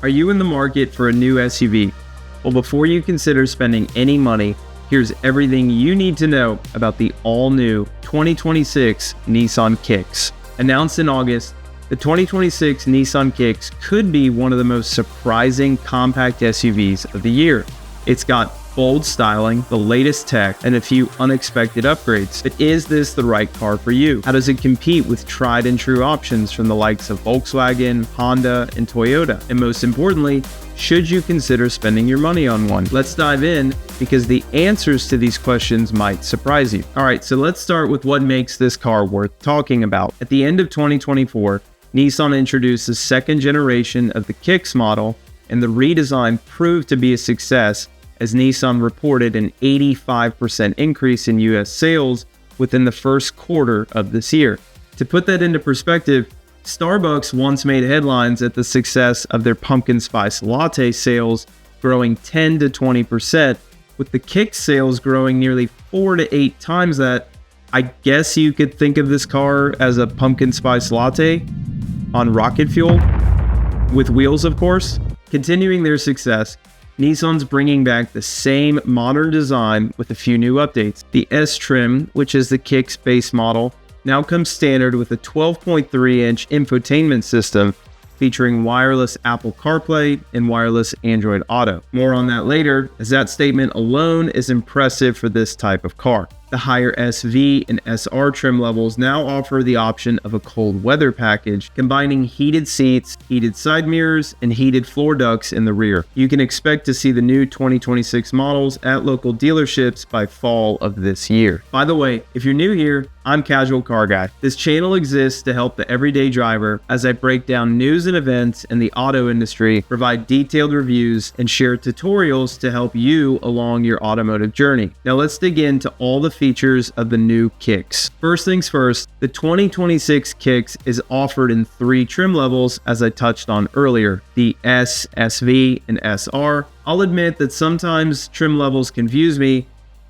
Are you in the market for a new SUV? Well, before you consider spending any money, here's everything you need to know about the all-new 2026 Nissan Kicks. Announced in August, the 2026 Nissan Kicks could be one of the most surprising compact SUVs of the year. It's got bold styling, the latest tech, and a few unexpected upgrades. But is this the right car for you? How does it compete with tried and true options from the likes of Volkswagen, Honda, and Toyota? And most importantly, should you consider spending your money on one? Let's dive in because the answers to these questions might surprise you. All right, so let's start with what makes this car worth talking about. At the end of 2024, Nissan introduced the second generation of the Kicks model, and the redesign proved to be a success as Nissan reported an 85% increase in US sales within the first quarter of this year. To put that into perspective, Starbucks once made headlines at the success of their pumpkin spice latte sales growing 10 to 20%, with the Kicks sales growing nearly 4 to 8 times that. I guess you could think of this car as a pumpkin spice latte on rocket fuel, with wheels of course. Continuing their success, Nissan's bringing back the same modern design with a few new updates. The S trim, which is the Kicks base model, now comes standard with a 12.3-inch infotainment system featuring wireless Apple CarPlay and wireless Android Auto. More on that later, as that statement alone is impressive for this type of car. The higher SV and SR trim levels now offer the option of a cold weather package, combining heated seats, heated side mirrors, and heated floor ducts in the rear. You can expect to see the new 2026 models at local dealerships by fall of this year. By the way, if you're new here, I'm Casual Car Guy. This channel exists to help the everyday driver as I break down news and events in the auto industry, provide detailed reviews, and share tutorials to help you along your automotive journey. Now let's dig into all the features of the new Kicks. First things first, the 2026 Kicks is offered in 3 trim levels as I touched on earlier, the S, SV, and SR. I'll admit that sometimes trim levels confuse me,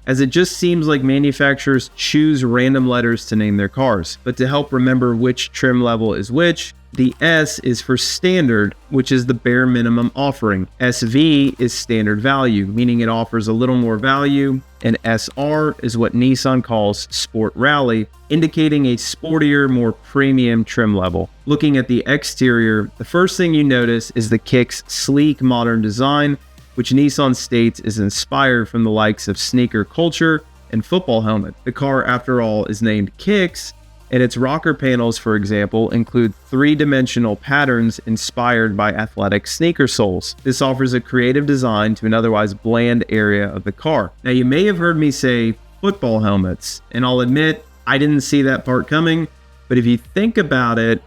as it just seems like manufacturers choose random letters to name their cars. But to help remember which trim level is which, the S is for standard, which is the bare minimum offering. SV is standard value, meaning it offers a little more value, and SR is what Nissan calls Sport Rally, indicating a sportier, more premium trim level. Looking at the exterior, the first thing you notice is the Kicks' sleek modern design, which Nissan states is inspired from the likes of sneaker culture and football helmet. The car, after all, is named Kicks, and its rocker panels, for example, include 3-dimensional patterns inspired by athletic sneaker soles. This offers a creative design to an otherwise bland area of the car. Now, you may have heard me say football helmets, and I'll admit, I didn't see that part coming, but if you think about it,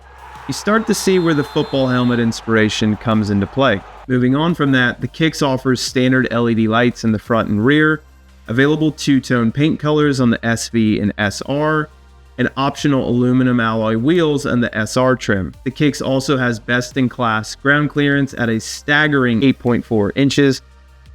you start to see where the football helmet inspiration comes into play. Moving on from that, the Kicks offers standard LED lights in the front and rear, available 2-tone paint colors on the SV and SR, and optional aluminum alloy wheels on the SR trim. The Kicks also has best-in-class ground clearance at a staggering 8.4 inches.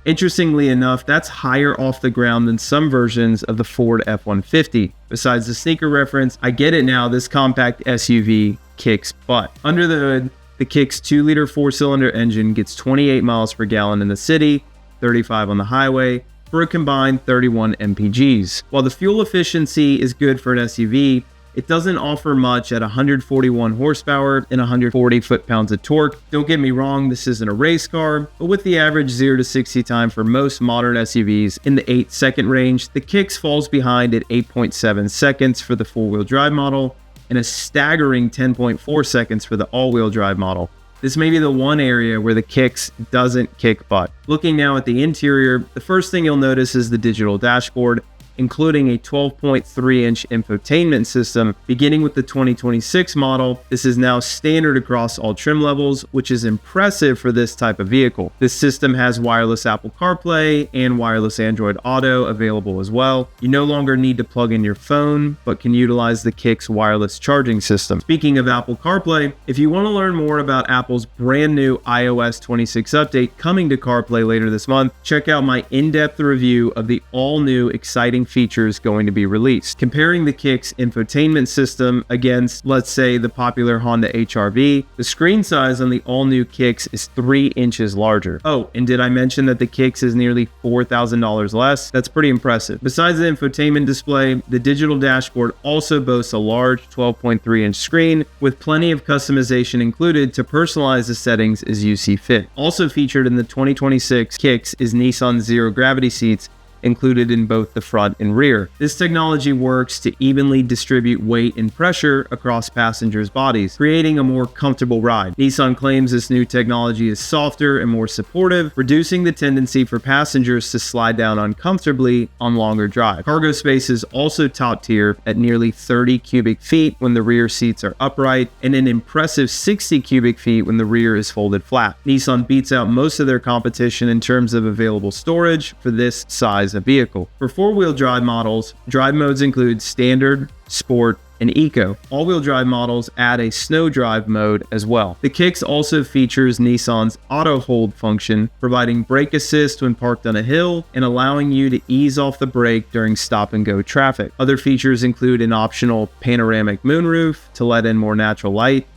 Interestingly enough, that's higher off the ground than some versions of the Ford F-150. Besides the sneaker reference, I get it now, this compact SUV kicks butt. Under the hood, the Kicks 2-liter 4-cylinder engine gets 28 miles per gallon in the city, 35 on the highway, for a combined 31 mpgs. While the fuel efficiency is good for an SUV, it doesn't offer much at 141 horsepower and 140 foot-pounds of torque. Don't get me wrong, this isn't a race car, but with the average 0 to 60 time for most modern SUVs in the 8-second range, the Kicks falls behind at 8.7 seconds for the four-wheel drive model, and a staggering 10.4 seconds for the all-wheel drive model. This may be the one area where the Kicks doesn't kick butt. Looking now at the interior, the first thing you'll notice is the digital dashboard, including a 12.3-inch infotainment system. Beginning with the 2026 model, this is now standard across all trim levels, which is impressive for this type of vehicle. This system has wireless Apple CarPlay and wireless Android Auto available as well. You no longer need to plug in your phone, but can utilize the Kicks wireless charging system. Speaking of Apple CarPlay, if you want to learn more about Apple's brand new iOS 26 update coming to CarPlay later this month, check out my in-depth review of the all-new exciting features going to be released. Comparing the Kicks infotainment system against, let's say, the popular Honda HR-V, the screen size on the all-new Kicks is 3 inches larger. Oh, and did I mention that the Kicks is nearly $4,000 less? That's pretty impressive. Besides the infotainment display, the digital dashboard also boasts a large 12.3-inch screen with plenty of customization included to personalize the settings as you see fit. Also featured in the 2026 Kicks is Nissan Zero Gravity seats included in both the front and rear. This technology works to evenly distribute weight and pressure across passengers' bodies, creating a more comfortable ride. Nissan claims this new technology is softer and more supportive, reducing the tendency for passengers to slide down uncomfortably on longer drives. Cargo space is also top tier at nearly 30 cubic feet when the rear seats are upright, and an impressive 60 cubic feet when the rear is folded flat. Nissan beats out most of their competition in terms of available storage for this size of vehicle. For four-wheel drive models, drive modes include standard, sport, and eco. All-wheel drive models add a snow drive mode as well. The Kicks also features Nissan's auto hold function, providing brake assist when parked on a hill and allowing you to ease off the brake during stop-and-go traffic. Other features include an optional panoramic moonroof to let in more natural light,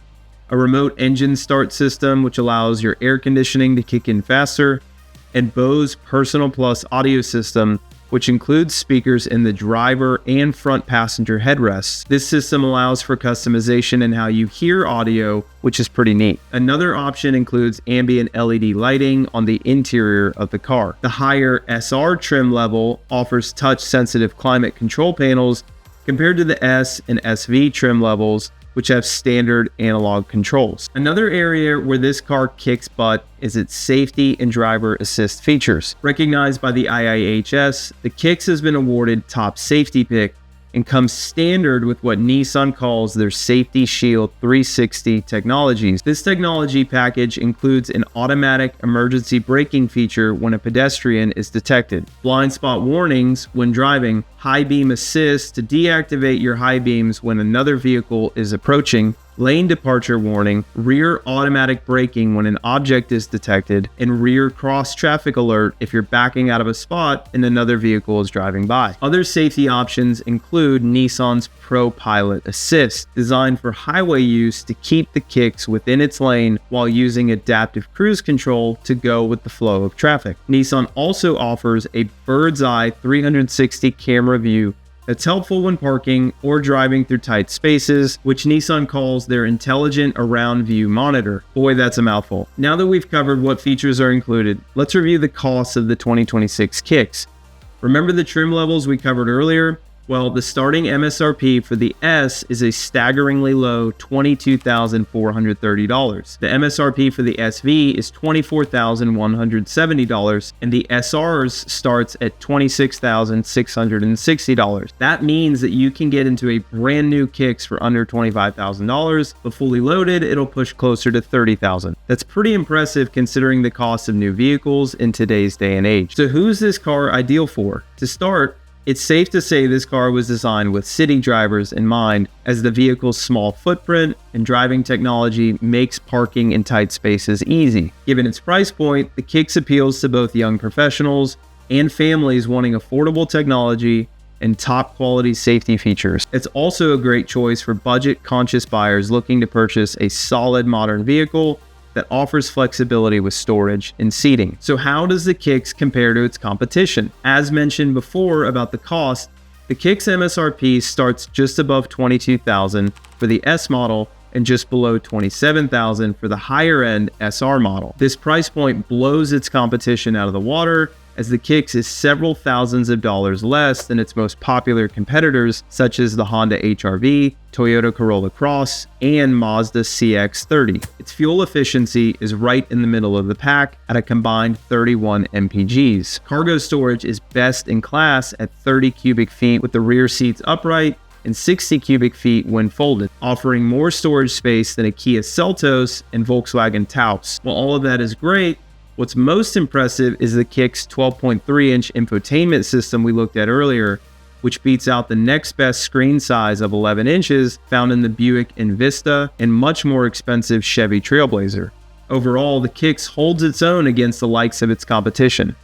a remote engine start system which allows your air conditioning to kick in faster, and Bose Personal Plus audio system, which includes speakers in the driver and front passenger headrests. This system allows for customization in how you hear audio, which is pretty neat. Another option includes ambient LED lighting on the interior of the car. The higher SR trim level offers touch-sensitive climate control panels compared to the S and SV trim levels, which have standard analog controls. Another area where this car kicks butt is its safety and driver assist features. Recognized by the IIHS, the Kicks has been awarded top safety pick and comes standard with what Nissan calls their Safety Shield 360 technologies. This technology package includes an automatic emergency braking feature when a pedestrian is detected, blind spot warnings when driving, high beam assist to deactivate your high beams when another vehicle is approaching, lane departure warning, rear automatic braking when an object is detected, and rear cross traffic alert if you're backing out of a spot and another vehicle is driving by. Other safety options include Nissan's Pro Pilot Assist, designed for highway use to keep the Kicks within its lane while using adaptive cruise control to go with the flow of traffic. Nissan also offers a bird's eye 360 camera view that's helpful when parking or driving through tight spaces, which Nissan calls their intelligent around view monitor. Boy, that's a mouthful. Now that we've covered what features are included, let's review the costs of the 2026 Kicks. Remember the trim levels we covered earlier? Well, the starting MSRP for the S is a staggeringly low $22,430. The MSRP for the SV is $24,170, and the SRs starts at $26,660. That means that you can get into a brand new Kicks for under $25,000, but fully loaded, it'll push closer to $30,000. That's pretty impressive considering the cost of new vehicles in today's day and age. So who's this car ideal for? To start, it's safe to say this car was designed with city drivers in mind, as the vehicle's small footprint and driving technology makes parking in tight spaces easy. Given its price point, the Kicks appeals to both young professionals and families wanting affordable technology and top quality safety features. It's also a great choice for budget-conscious buyers looking to purchase a solid modern vehicle that offers flexibility with storage and seating. So how does the Kicks compare to its competition? As mentioned before about the cost, the Kicks MSRP starts just above $22,000 for the S model and just below $27,000 for the higher end SR model. This price point blows its competition out of the water, as the Kicks is several thousands of dollars less than its most popular competitors such as the Honda HR-V, Toyota Corolla Cross, and Mazda CX-30. Its fuel efficiency is right in the middle of the pack at a combined 31 mpgs. Cargo storage is best in class at 30 cubic feet with the rear seats upright and 60 cubic feet when folded, offering more storage space than a Kia Seltos and Volkswagen Taos. While all of that is great, what's most impressive is the Kicks 12.3-inch infotainment system we looked at earlier, which beats out the next best screen size of 11 inches found in the Buick Envista and much more expensive Chevy Trailblazer. Overall, the Kicks holds its own against the likes of its competition.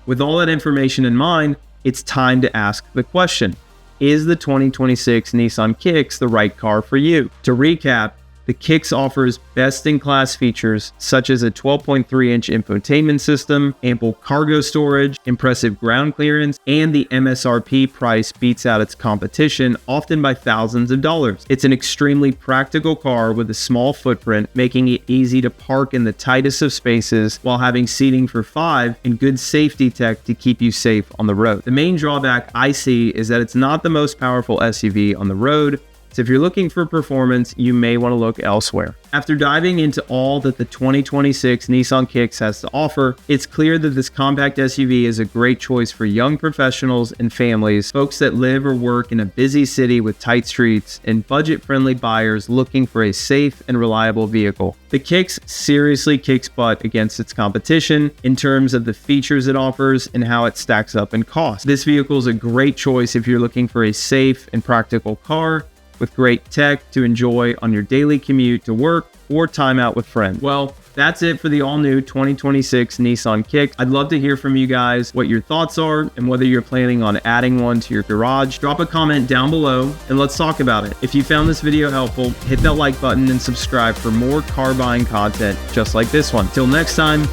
With all that information in mind, it's time to ask the question: is the 2026 Nissan Kicks the right car for you? To recap, the Kicks offers best-in-class features such as a 12.3-inch infotainment system, ample cargo storage, impressive ground clearance, and the MSRP price beats out its competition, often by thousands of dollars. It's an extremely practical car with a small footprint, making it easy to park in the tightest of spaces while having seating for 5 and good safety tech to keep you safe on the road. The main drawback I see is that it's not the most powerful SUV on the road, so if you're looking for performance, you may want to look elsewhere. After diving into all that the 2026 Nissan Kicks has to offer, it's clear that this compact SUV is a great choice for young professionals and families, folks that live or work in a busy city with tight streets, and budget-friendly buyers looking for a safe and reliable vehicle. The Kicks seriously kicks butt against its competition in terms of the features it offers and how it stacks up in cost. This vehicle is a great choice if you're looking for a safe and practical car with great tech to enjoy on your daily commute to work or time out with friends. Well, that's it for the all-new 2026 Nissan Kicks. I'd love to hear from you guys what your thoughts are and whether you're planning on adding one to your garage. Drop a comment down below and let's talk about it. If you found this video helpful, hit that like button and subscribe for more car buying content just like this one. Till next time,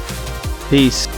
peace.